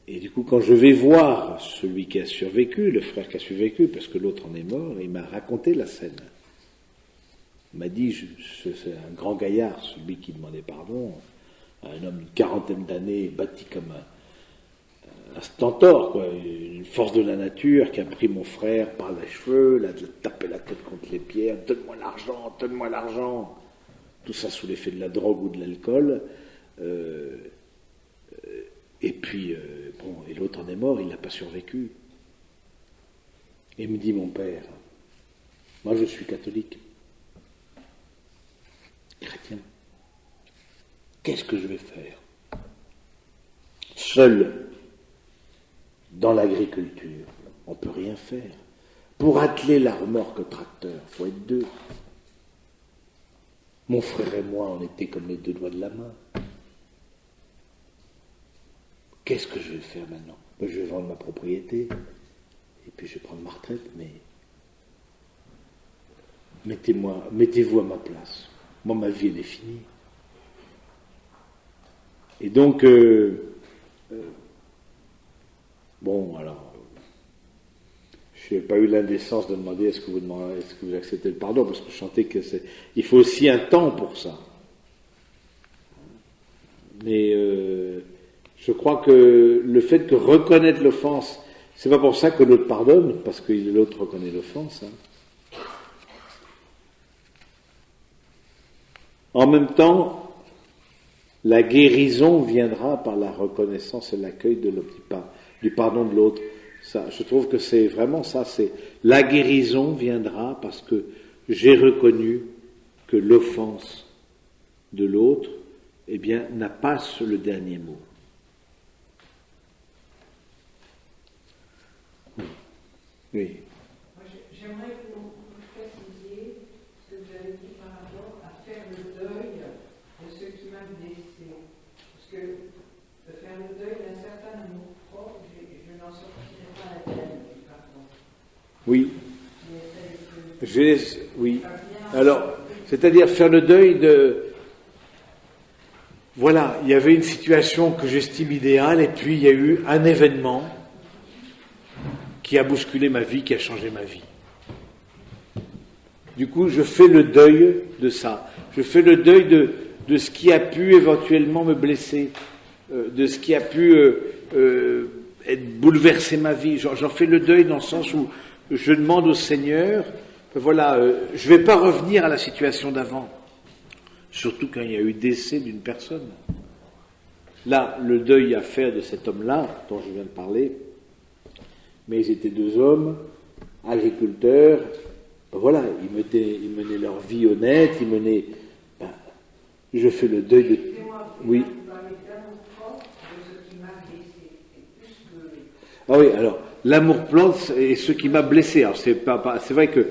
Speaker 1: Et du coup, quand je vais voir celui qui a survécu, le frère qui a survécu, parce que l'autre en est mort, il m'a raconté la scène. Il m'a dit, c'est un grand gaillard, celui qui demandait pardon, un homme d'une quarantaine d'années, bâti comme un stentor, quoi, une force de la nature qui a pris mon frère par les cheveux, l'a tapé la tête contre les pierres, donne-moi l'argent, tout ça sous l'effet de la drogue ou de l'alcool. Et puis, et l'autre en est mort, il n'a pas survécu. Et il me dit, mon père, moi je suis catholique, chrétien, qu'est-ce que je vais faire? Seul, dans l'agriculture, on ne peut rien faire. Pour atteler la remorque tracteur, il faut être deux. Mon frère et moi, on était comme les deux doigts de la main. qu'est-ce que je vais faire maintenant? Ben, je vais vendre ma propriété, et puis je vais prendre ma retraite, mais mettez-vous à ma place. Moi, ma vie, elle est finie. Et donc, bon, alors, je n'ai pas eu l'indécence de demander est-ce que vous acceptez le pardon, parce que je sentais que il faut aussi un temps pour ça. Mais je crois que le fait que reconnaître l'offense, c'est pas pour ça que l'autre pardonne, parce que l'autre reconnaît l'offense. En même temps, la guérison viendra par la reconnaissance et l'accueil du pardon de l'autre. Ça, je trouve que c'est vraiment ça. C'est la guérison viendra parce que j'ai reconnu que l'offense de l'autre, eh bien, n'a pas le dernier mot. Oui.
Speaker 3: J'aimerais que vous précisiez ce que vous avez dit par rapport à faire le deuil de ce qui m'a blessé. Parce que de faire le deuil d'un certain amour propre, je n'en sortirai pas la peine, pardon.
Speaker 1: Oui. Oui. Alors, c'est-à-dire faire le deuil de... Voilà, il y avait une situation que j'estime idéale, et puis il y a eu un événement qui a bousculé ma vie, qui a changé ma vie. Du coup, je fais le deuil de ça. Je fais le deuil de ce qui a pu éventuellement me blesser, de ce qui a pu bouleverser ma vie. J'en fais le deuil dans le sens où je demande au Seigneur, voilà, je ne vais pas revenir à la situation d'avant, surtout quand il y a eu décès d'une personne. Là, le deuil à faire de cet homme-là, dont je viens de parler, mais ils étaient deux hommes, agriculteurs, voilà, ils menaient leur vie honnête, je fais le deuil de... Oui. Ah oui, alors, l'amour-propre est ce qui m'a blessé. Alors, c'est vrai que...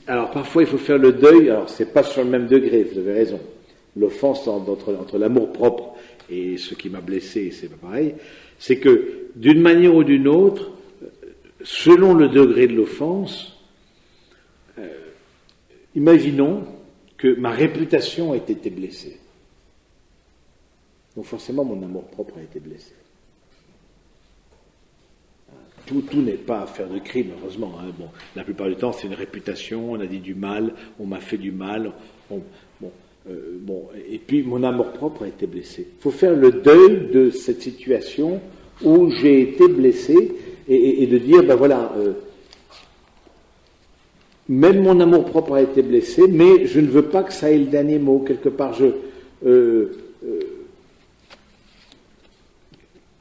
Speaker 1: Alors, parfois, il faut faire le deuil, alors, c'est pas sur le même degré, vous avez raison. L'offense entre l'amour-propre et ce qui m'a blessé, c'est pas pareil. C'est que, d'une manière ou d'une autre, selon le degré de l'offense, imaginons que ma réputation a été blessée. Donc forcément, mon amour-propre a été blessé. Tout n'est pas affaire de crime, heureusement. Bon, la plupart du temps, c'est une réputation, on a dit du mal, on m'a fait du mal. Et puis mon amour-propre a été blessé. Il faut faire le deuil de cette situation où j'ai été blessé et de dire, même mon amour-propre a été blessé, mais je ne veux pas que ça ait le dernier mot. Quelque part,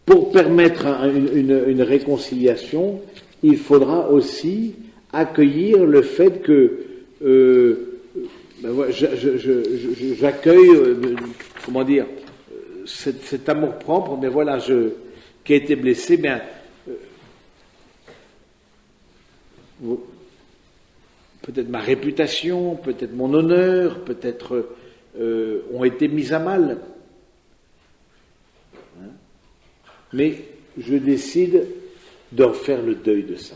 Speaker 1: pour permettre une réconciliation, il faudra aussi accueillir le fait que j'accueille, cet amour-propre, mais voilà, qui a été blessé, peut-être ma réputation, peut-être mon honneur, peut-être ont été mis à mal. Mais je décide d'en faire le deuil de ça.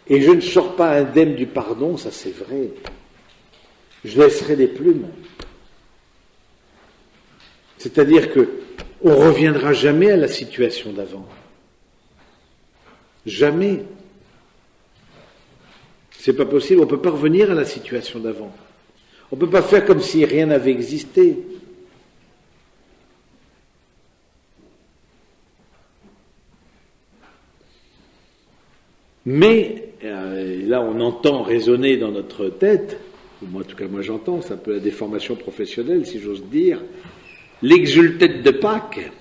Speaker 1: Et je ne sors pas indemne du pardon, ça c'est vrai. Je laisserai des plumes. C'est-à-dire que on reviendra jamais à la situation d'avant. Jamais. C'est pas possible, on ne peut pas revenir à la situation d'avant. On ne peut pas faire comme si rien n'avait existé. Mais, là on entend résonner dans notre tête, ou moi en tout cas moi j'entends, c'est un peu la déformation professionnelle si j'ose dire, l'exultète de Pâques.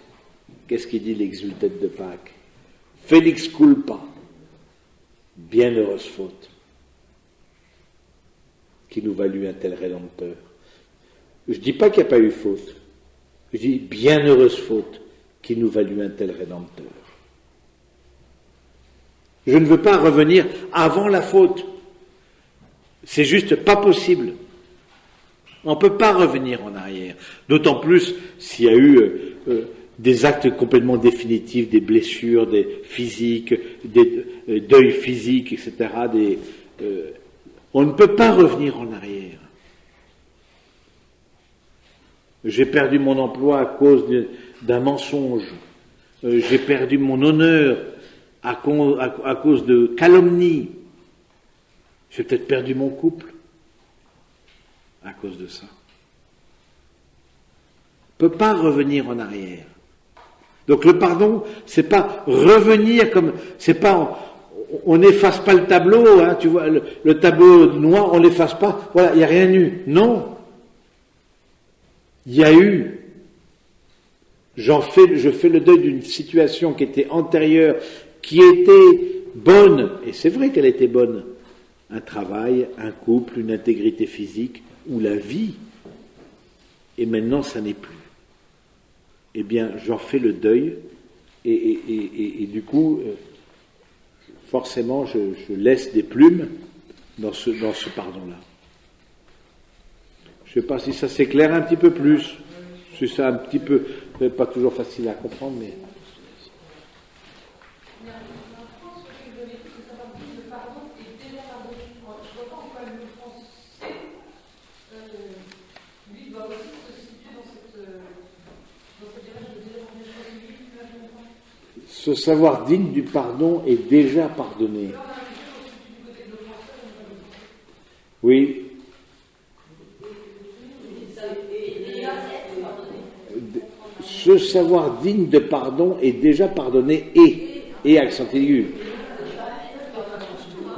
Speaker 1: Qu'est-ce qu'il dit l'exultète de Pâques? Felix culpa, bienheureuse faute, qui nous valut un tel rédempteur. Je ne dis pas qu'il n'y a pas eu faute, je dis bienheureuse faute, qui nous valut un tel rédempteur. Je ne veux pas revenir avant la faute. C'est juste pas possible. On ne peut pas revenir en arrière. D'autant plus s'il y a eu des actes complètement définitifs, des blessures, des physiques, des deuils physiques, etc. On ne peut pas revenir en arrière. J'ai perdu mon emploi à cause d'un mensonge. J'ai perdu mon honneur à cause de calomnie. J'ai peut-être perdu mon couple à cause de ça. On ne peut pas revenir en arrière. Donc le pardon, c'est pas revenir comme, c'est pas, on n'efface pas le tableau, hein, tu vois, le tableau noir, on l'efface pas, voilà, il n'y a rien eu. Non. Il y a eu. Je fais le deuil d'une situation qui était antérieure, qui était bonne, et c'est vrai qu'elle était bonne. Un travail, un couple, une intégrité physique, ou la vie. Et maintenant, ça n'est plus. Eh bien, j'en fais le deuil, et du coup, forcément, je laisse des plumes dans ce pardon-là. Je ne sais pas si ça s'éclaire un petit peu plus, si c'est un petit peu, pas toujours facile à comprendre, mais... Ce savoir digne du pardon est déjà pardonné. Oui. Ce savoir digne de pardon est déjà pardonné et accent aigu.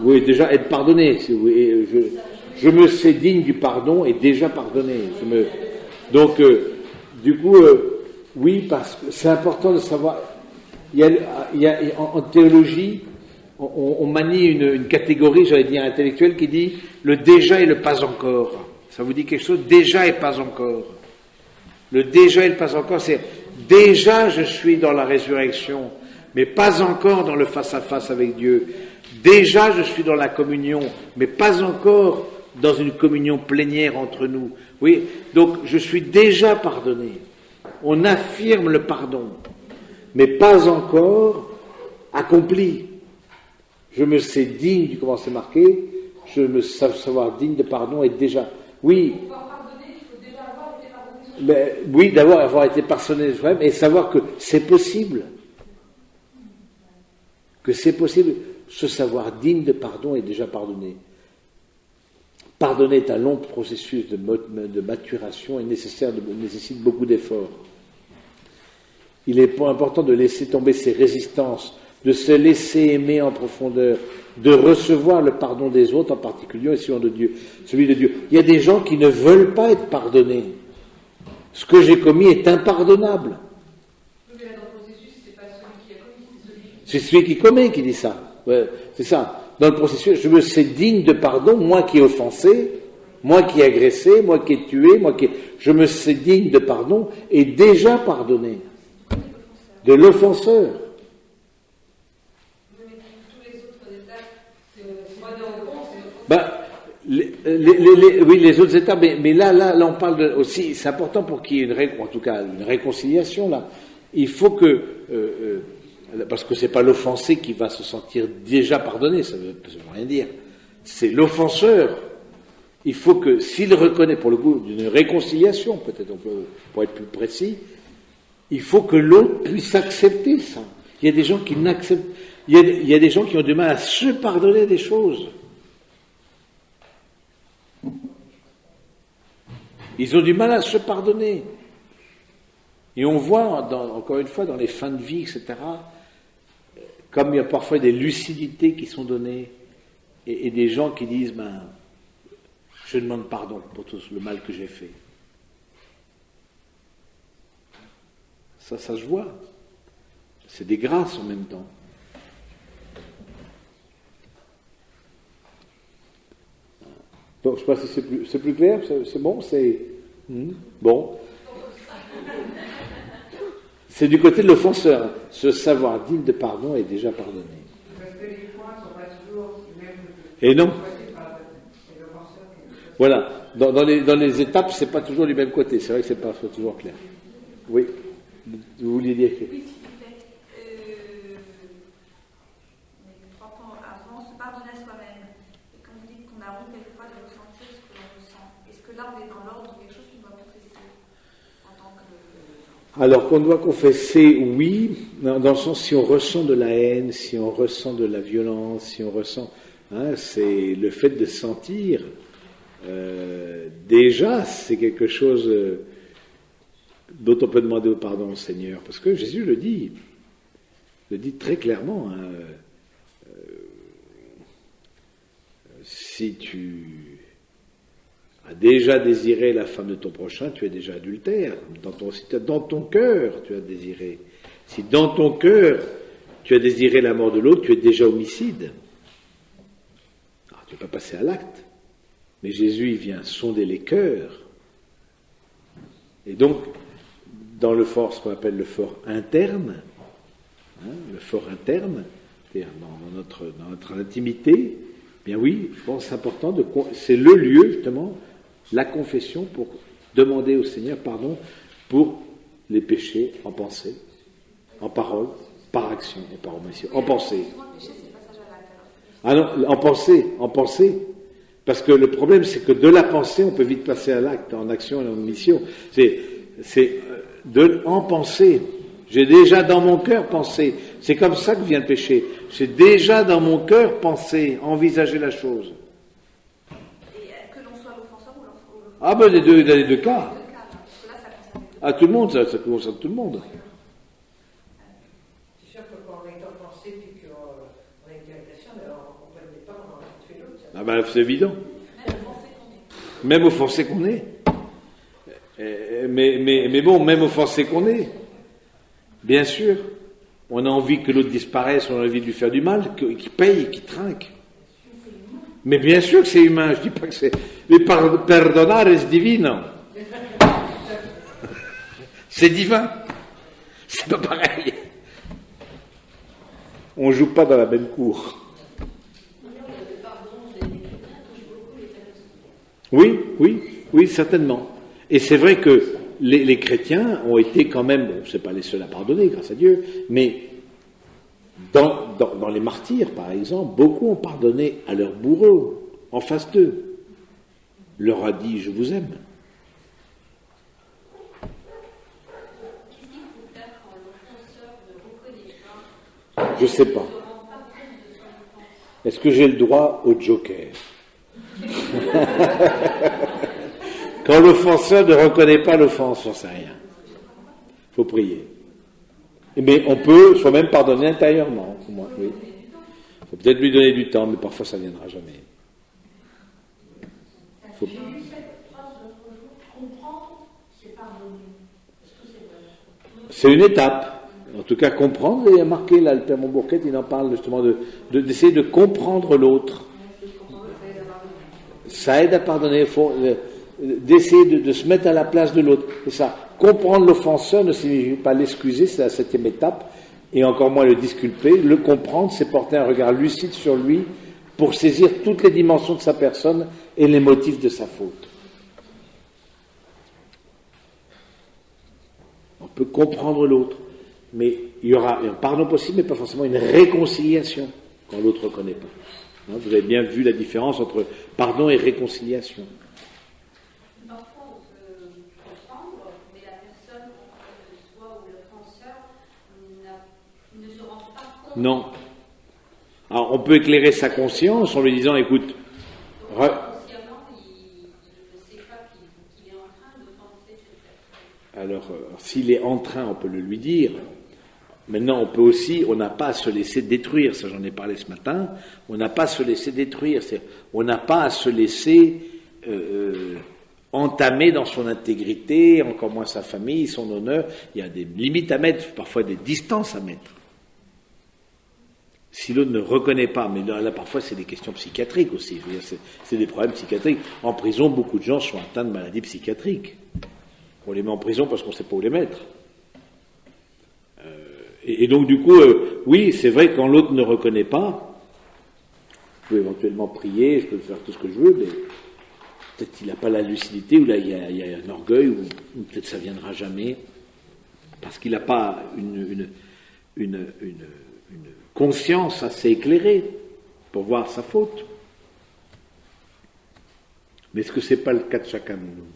Speaker 1: Oui, déjà être pardonné. Je me sais digne du pardon et déjà pardonné. Donc, du coup, oui, parce que c'est important de savoir. En théologie, on manie une catégorie, j'allais dire intellectuelle, qui dit le déjà et le pas encore. Ça vous dit quelque chose? Déjà et pas encore. Le déjà et le pas encore, c'est déjà je suis dans la résurrection, mais pas encore dans le face-à-face avec Dieu. Déjà je suis dans la communion, mais pas encore dans une communion plénière entre nous. Oui, donc je suis déjà pardonné. On affirme le pardon, mais pas encore accompli. Je me sais digne, comment c'est marqué, je me sais savoir digne de pardon et déjà. Oui.
Speaker 4: Pour pouvoir pardonner, il faut déjà avoir été pardonné.
Speaker 1: Mais, oui, d'abord avoir été pardonné soi-même et savoir que c'est possible. Que c'est possible. Ce savoir digne de pardon est déjà pardonné. Pardonner est un long processus de maturation et nécessite beaucoup d'efforts. Il est important de laisser tomber ses résistances, de se laisser aimer en profondeur, de recevoir le pardon des autres, en particulier celui de Dieu. Il y a des gens qui ne veulent pas être pardonnés. Ce que j'ai commis est impardonnable.
Speaker 4: Mais là, dans le processus, c'est pas celui qui a commis,
Speaker 1: c'est celui qui commet qui dit ça. Ouais, c'est ça. Dans le processus, je me sais digne de pardon, moi qui ai offensé, moi qui ai agressé, moi qui ai tué, je me sais digne de pardon et déjà pardonné. De l'offenseur.
Speaker 4: Mais tous les autres étapes, c'est moi dans le compte,
Speaker 1: c'est oui, les autres étapes, mais là, on parle aussi, c'est important pour qu'il y ait en tout cas une réconciliation là. Il faut que, parce que c'est pas l'offensé qui va se sentir déjà pardonné, ça veut rien dire. C'est l'offenseur. Il faut que, s'il reconnaît pour le coup d'une réconciliation, peut-être on peut, pour être plus précis, il faut que l'autre puisse accepter ça. Il y a des gens qui n'acceptent, il y a des gens qui ont du mal à se pardonner des choses. Ils ont du mal à se pardonner. Et on voit, encore une fois, dans les fins de vie, etc., comme il y a parfois des lucidités qui sont données, et des gens qui disent, je demande pardon pour tout le mal que j'ai fait. Ça se voit. C'est des grâces en même temps. Donc, je ne sais pas si c'est plus clair, c'est bon, bon. C'est du côté de l'offenseur. Ce savoir digne de pardon est déjà pardonné.
Speaker 3: Parce que les points ne sont pas toujours les mêmes.
Speaker 1: Et non. Voilà. Dans les étapes, c'est pas toujours du même côté. C'est vrai que c'est pas toujours clair. Oui.
Speaker 5: Vous vouliez dire que...
Speaker 6: Oui, s'il vous plaît. Trois points avant, se pardonner à soi-même. Et quand vous dites qu'on a honte quelquefois de ressentir ce que l'on ressent, est-ce que là on est dans l'ordre de quelque chose qu'on doit confesser en tant que...
Speaker 5: Alors qu'on doit confesser, oui, dans le sens si on ressent de la haine, si on ressent de la violence, si on ressent... c'est le fait de sentir, déjà, c'est quelque chose dont on peut demander au pardon au Seigneur, parce que Jésus le dit très clairement. Si tu as déjà désiré la femme de ton prochain, tu es déjà adultère. Dans ton cœur, tu as désiré. Si dans ton cœur, tu as désiré la mort de l'autre, tu es déjà homicide. Alors, tu ne peux pas passer à l'acte. Mais Jésus, il vient sonder les cœurs. Et donc, dans le fort, ce qu'on appelle le fort interne, le fort interne, c'est-à-dire dans notre intimité, bien oui, je pense que c'est important, c'est le lieu, justement, la confession pour demander au Seigneur pardon pour les péchés en pensée, en parole, par action et par omission. En pensée. Ah non, en pensée. Parce que le problème, c'est que de la pensée, on peut vite passer à l'acte, en action et en omission. C'est en pensée. J'ai déjà dans mon cœur pensé. C'est comme ça que vient le péché. J'ai déjà dans mon cœur pensé, envisagé la chose.
Speaker 6: Et que l'on soit l'offenseur ou l'offenseur?
Speaker 5: Ah ben dans les deux cas.
Speaker 6: Parce que là, ça concerne
Speaker 5: Ah, tout le monde, ça concerne tout le monde.
Speaker 3: C'est sûr que quand on est en pensée et qu'on a une irritation, alors on ne connaît pas, on a tué l'autre.
Speaker 5: Ah ben c'est évident. Même offensé qu'on est. Mais bon, même offensé qu'on est. Bien sûr. On a envie que l'autre disparaisse, on a envie de lui faire du mal, qu'il paye, qu'il trinque. Mais bien sûr que c'est humain, je dis pas que c'est... Mais perdonare est divino. C'est divin. C'est pas pareil. On joue pas dans la même cour. Oui, certainement. Et c'est vrai que les chrétiens ont été quand même, bon, c'est pas les seuls à pardonner, grâce à Dieu, mais dans les martyrs, par exemple, beaucoup ont pardonné à leurs bourreaux, en face d'eux. Leur a dit, je vous aime.
Speaker 4: Qu'est-ce qu'il faut faire quand l'offenseur ne reconnaît pas?
Speaker 5: Je sais pas. Est-ce que j'ai le droit au joker? Quand l'offenseur ne reconnaît pas l'offense, on sait rien. Il faut prier. Mais on peut soi-même pardonner intérieurement. Il faut peut-être lui donner du temps, mais parfois ça ne viendra jamais.
Speaker 2: J'ai lu cette phrase l'autre jour, comprendre, c'est pardonner. Est-ce que c'est vrai?
Speaker 5: C'est une étape. En tout cas, comprendre, et il y a marqué là, le Père Montbourquet, il en parle justement d'essayer de comprendre l'autre. Ça aide à pardonner. D'essayer de se mettre à la place de l'autre. C'est ça. Comprendre l'offenseur ne signifie pas l'excuser, c'est la 7e étape, et encore moins le disculper. Le comprendre, c'est porter un regard lucide sur lui pour saisir toutes les dimensions de sa personne et les motifs de sa faute. On peut comprendre l'autre, mais il y aura un pardon possible, mais pas forcément une réconciliation quand l'autre ne reconnaît pas. Vous avez bien vu la différence entre pardon et réconciliation.
Speaker 4: Parfois, on peut comprendre, mais la personne en face de soi ou l'offenseur ne se rend pas compte.
Speaker 5: Non. Alors, on peut éclairer sa conscience en lui disant, écoute,
Speaker 4: Consciemment, il ne sait pas qu'il est en train d'offenser cette personne.
Speaker 5: alors, s'il est en train, on peut le lui dire. Maintenant, on peut aussi, on n'a pas à se laisser détruire, ça j'en ai parlé ce matin, on n'a pas à se laisser détruire, on n'a pas à se laisser entamer dans son intégrité, encore moins sa famille, son honneur. Il y a des limites à mettre, parfois des distances à mettre. Si l'autre ne reconnaît pas, mais là parfois c'est des questions psychiatriques aussi, je veux dire, c'est des problèmes psychiatriques. En prison, beaucoup de gens sont atteints de maladies psychiatriques. On les met en prison parce qu'on ne sait pas où les mettre. Et donc du coup, oui, c'est vrai que quand l'autre ne reconnaît pas, je peux éventuellement prier, je peux faire tout ce que je veux, mais peut-être qu'il n'a pas la lucidité, ou là il y a un orgueil, ou peut-être ça ne viendra jamais. parce qu'il n'a pas une conscience assez éclairée pour voir sa faute. Mais est-ce que ce n'est pas le cas de chacun de nous?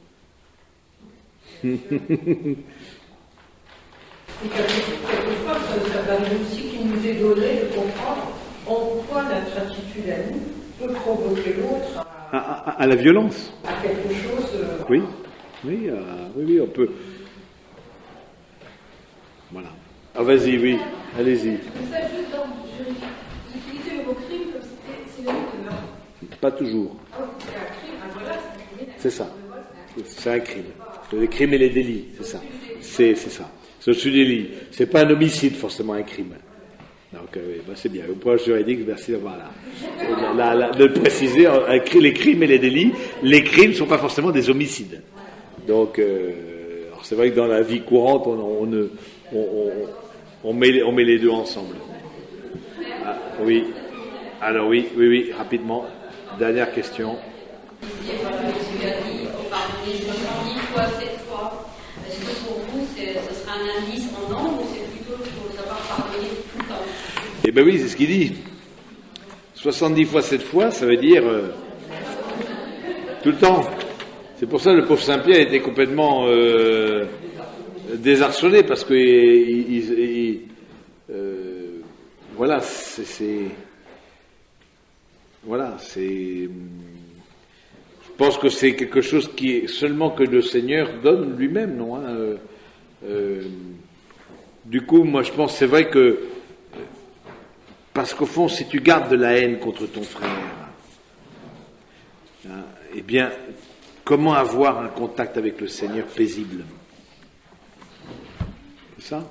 Speaker 3: Et quelquefois, ça va aussi qui nous est donné de comprendre en quoi notre attitude à nous peut provoquer l'autre
Speaker 5: À la violence.
Speaker 3: à quelque chose.
Speaker 5: Oui, oui, oui, on peut. Voilà. Ah, vas-y, oui, allez-y.
Speaker 6: Comme ça, juste dans. J'utilisais le mot crime comme si c'était synonyme de meurtre.
Speaker 5: Pas toujours.
Speaker 6: Ah oui, c'est un crime, ah voilà, c'est un crime.
Speaker 5: C'est ça.
Speaker 6: Le vol, c'est un crime.
Speaker 5: C'est un crime. Les crimes et les délits, c'est ça. C'est ça. C'est au-dessus des délits. C'est pas un homicide forcément un crime. Donc oui, bah, c'est bien. Au point juridique, merci voilà. De le préciser, les crimes et les délits, les crimes ne sont pas forcément des homicides. Donc alors c'est vrai que dans la vie courante, on met les deux ensemble. Ah, oui. Alors oui, rapidement. Dernière question.
Speaker 4: Tu as dit, il faut pardonner 70 fois, 7 fois. Est-ce que pour vous, ce sera un indice en nombre ou c'est plutôt qu'il faut savoir pardonner tout le temps?
Speaker 5: Eh bien oui, c'est ce qu'il dit. 70 fois 7 fois, ça veut dire tout le temps. C'est pour ça que le pauvre Saint-Pierre était complètement désarçonné, parce que voilà, voilà, je pense que c'est quelque chose qui est seulement que le Seigneur donne lui-même, non hein, du coup, moi je pense, c'est vrai que, parce qu'au fond, si tu gardes de la haine contre ton frère, hein, eh bien, comment avoir un contact avec le Seigneur paisible? C'est ça?